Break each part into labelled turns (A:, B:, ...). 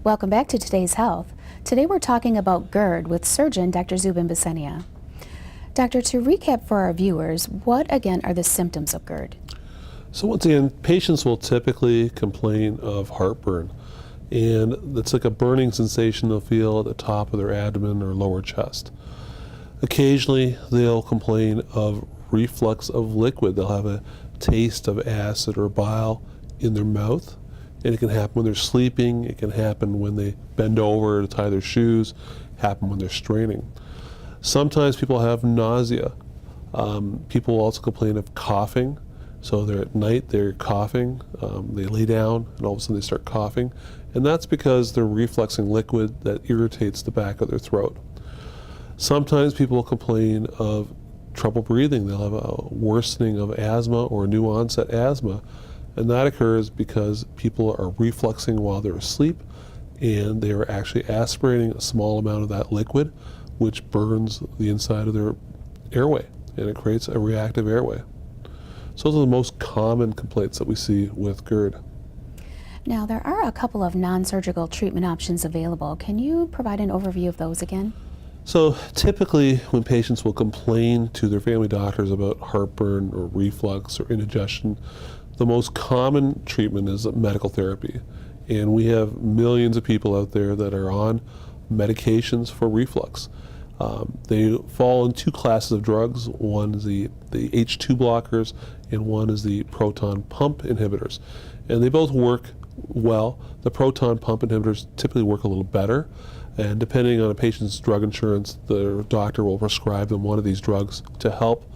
A: Welcome back to Today's Health. Today we're talking about GERD with surgeon Dr. Zubin Bhesania. Doctor, to recap for our viewers, what again are the symptoms of GERD?
B: So once again, patients will typically complain of heartburn, and it's like a burning sensation they'll feel at the top of their abdomen or lower chest. Occasionally they'll complain of reflux of liquid. They'll have a taste of acid or bile in their mouth, and it can happen when they're sleeping, it can happen when they bend over to tie their shoes, happen when they're straining. Sometimes people have nausea. People also complain of coughing. So they're at night, they're coughing, they lay down, and all of a sudden they start coughing. And that's because they're refluxing liquid that irritates the back of their throat. Sometimes people will complain of trouble breathing. They'll have a worsening of asthma or new onset asthma. And that occurs because people are refluxing while they're asleep, and they are actually aspirating a small amount of that liquid, which burns the inside of their airway, and it creates a reactive airway. So those are the most common complaints that we see with GERD.
A: Now, there are a couple of non-surgical treatment options available. Can you provide an overview of those again?
B: So typically when patients will complain to their family doctors about heartburn or reflux or indigestion, the most common treatment is medical therapy. And we have millions of people out there that are on medications for reflux. They fall in two classes of drugs. One is the H2 blockers, and one is the proton pump inhibitors. And they both work well. The proton pump inhibitors typically work a little better, and depending on a patient's drug insurance, the doctor will prescribe them one of these drugs to help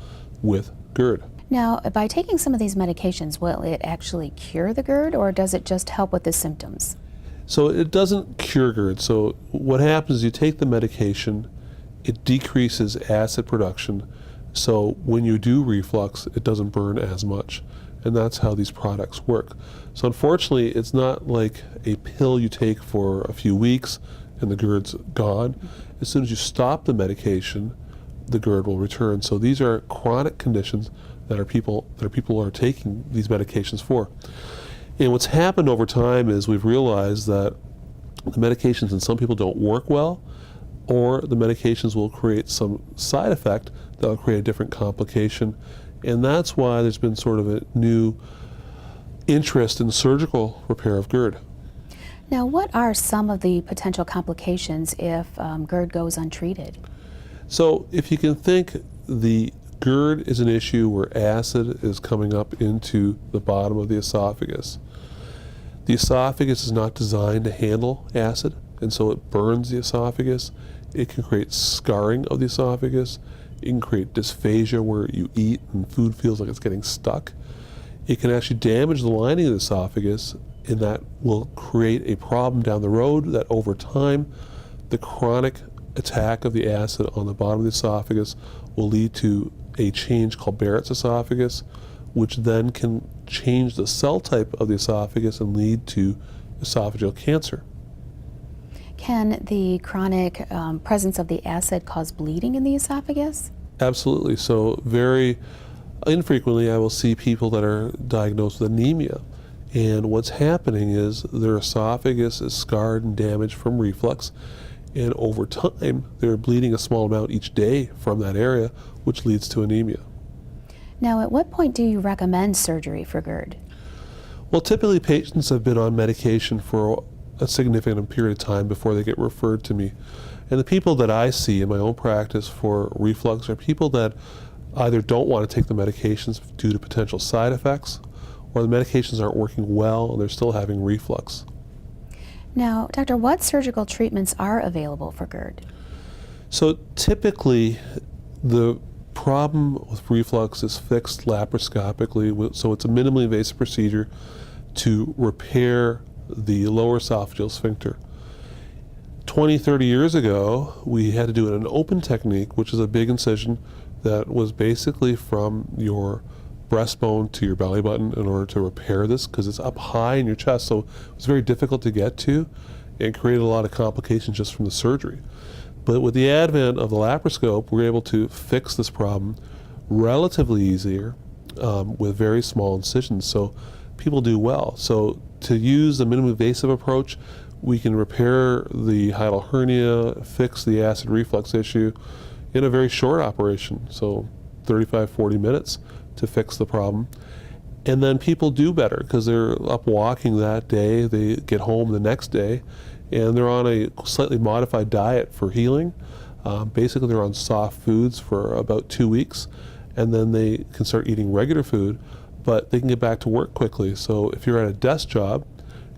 B: with GERD.
A: Now, by taking some of these medications, will it actually cure the GERD, or does it just help with the symptoms?
B: So it doesn't cure GERD. So what happens is you take the medication, it decreases acid production, so when you do reflux, it doesn't burn as much. And that's how these products work. So unfortunately, it's not like a pill you take for a few weeks and the GERD's gone. As soon as you stop the medication, the GERD will return. So these are chronic conditions that people are taking these medications for. And what's happened over time is we've realized that the medications in some people don't work well, or the medications will create some side effect that will create a different complication. And that's why there's been sort of a new interest in surgical repair of GERD.
A: Now, what are some of the potential complications if GERD goes untreated?
B: So if you can think, the GERD is an issue where acid is coming up into the bottom of the esophagus. The esophagus is not designed to handle acid, and so it burns the esophagus. It can create scarring of the esophagus. It can create dysphagia where you eat and food feels like it's getting stuck. It can actually damage the lining of the esophagus, and that will create a problem down the road that over time, the chronic attack of the acid on the bottom of the esophagus will lead to a change called Barrett's esophagus, which then can change the cell type of the esophagus and lead to esophageal cancer.
A: Can the chronic presence of the acid cause bleeding in the esophagus?
B: Absolutely. So very infrequently I will see people that are diagnosed with anemia. And what's happening is their esophagus is scarred and damaged from reflux. And over time, they're bleeding a small amount each day from that area, which leads to anemia.
A: Now, at what point do you recommend surgery for GERD?
B: Well, typically patients have been on medication for a significant period of time before they get referred to me. And the people that I see in my own practice for reflux are people that either don't want to take the medications due to potential side effects, or the medications aren't working well and they're still having reflux.
A: Now, doctor, what surgical treatments are available for GERD?
B: So typically, the problem with reflux is fixed laparoscopically, so it's a minimally invasive procedure to repair the lower esophageal sphincter. 20, 30 years ago, we had to do it in an open technique, which is a big incision that was basically from your breastbone to your belly button in order to repair this, because it's up high in your chest, so it's very difficult to get to and created a lot of complications just from the surgery. But with the advent of the laparoscope, we're able to fix this problem relatively easier with very small incisions, so people do well. So to use the minimally invasive approach, we can repair the hiatal hernia, fix the acid reflux issue in a very short operation, so 35, 40 minutes to fix the problem. And then people do better because they're up walking that day, they get home the next day, and they're on a slightly modified diet for healing. Basically, they're on soft foods for about 2 weeks, and then they can start eating regular food, but they can get back to work quickly. So if you're at a desk job,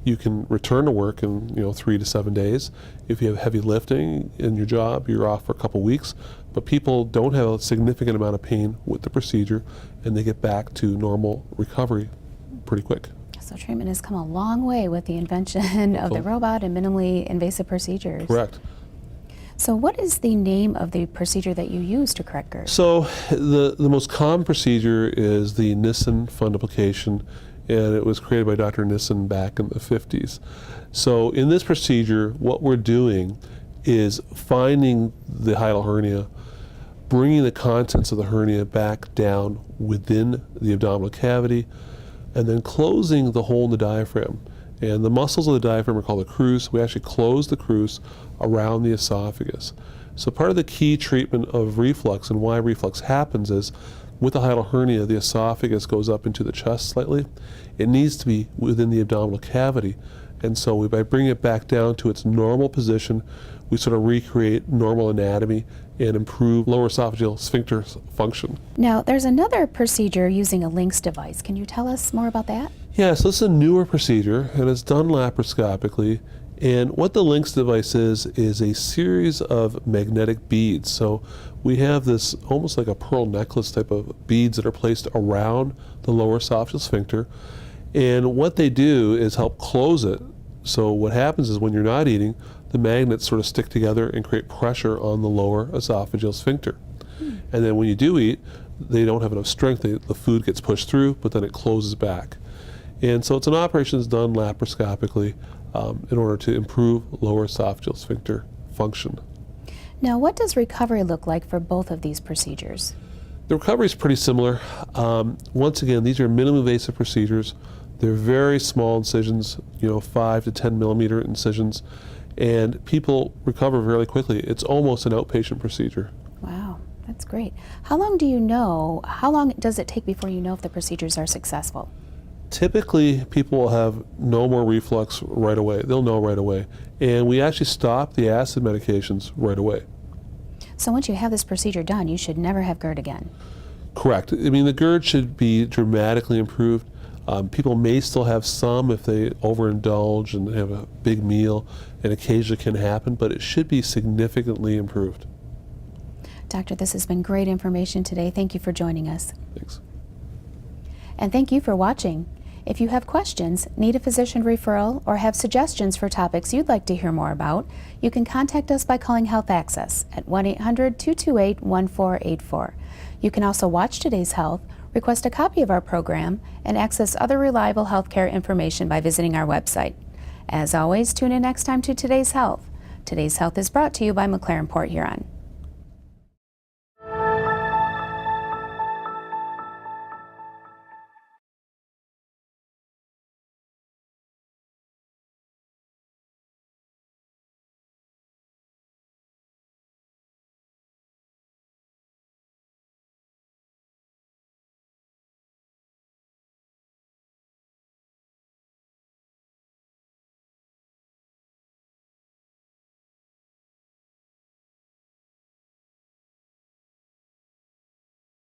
B: you can return to work in 3 to 7 days. If you have heavy lifting in your job, you're off for a couple weeks. But people don't have a significant amount of pain with the procedure, and they get back to normal recovery pretty quick.
A: So treatment has come a long way with the invention of the robot and minimally invasive procedures.
B: Correct.
A: So what is the name of the procedure that you use to correct GERD?
B: So the most common procedure is the Nissen Fundoplication, and it was created by Dr. Nissen back in the 50s. So in this procedure, what we're doing is finding the hiatal hernia, bringing the contents of the hernia back down within the abdominal cavity, and then closing the hole in the diaphragm. And the muscles of the diaphragm are called the crus. We actually close the crus around the esophagus. So part of the key treatment of reflux and why reflux happens is with the hiatal hernia, the esophagus goes up into the chest slightly. It needs to be within the abdominal cavity. And so by bringing it back down to its normal position, we sort of recreate normal anatomy and improve lower esophageal sphincter function.
A: Now, there's another procedure using a LINX device. Can you tell us more about that?
B: Yeah, so this is a newer procedure, and it's done laparoscopically. And what the LINX device is a series of magnetic beads. So we have this almost like a pearl necklace type of beads that are placed around the lower esophageal sphincter. And what they do is help close it. So what happens is when you're not eating, the magnets sort of stick together and create pressure on the lower esophageal sphincter. And then when you do eat, they don't have enough strength. The food gets pushed through, but then it closes back. And so it's an operation that's done laparoscopically in order to improve lower esophageal sphincter function.
A: Now, what does recovery look like for both of these procedures?
B: The recovery is pretty similar. Once again, these are minimally invasive procedures. They're very small incisions, 5 to 10 millimeter incisions, and people recover very quickly. It's almost an outpatient procedure.
A: Wow, that's great. How long does it take before you know if the procedures are successful?
B: Typically, people will have no more reflux right away. They'll know right away. And we actually stop the acid medications right away.
A: So once you have this procedure done, you should never have GERD again.
B: Correct. I mean, the GERD should be dramatically improved. People may still have some if they overindulge and have a big meal, and occasionally can happen, but it should be significantly improved.
A: Doctor, this has been great information today. Thank you for joining us.
B: Thanks.
A: And thank you for watching. If you have questions, need a physician referral, or have suggestions for topics you'd like to hear more about, you can contact us by calling Health Access at 1-800-228-1484. You can also watch Today's Health, request a copy of our program, and access other reliable healthcare information by visiting our website. As always, tune in next time to Today's Health. Today's Health is brought to you by McLaren Port Huron.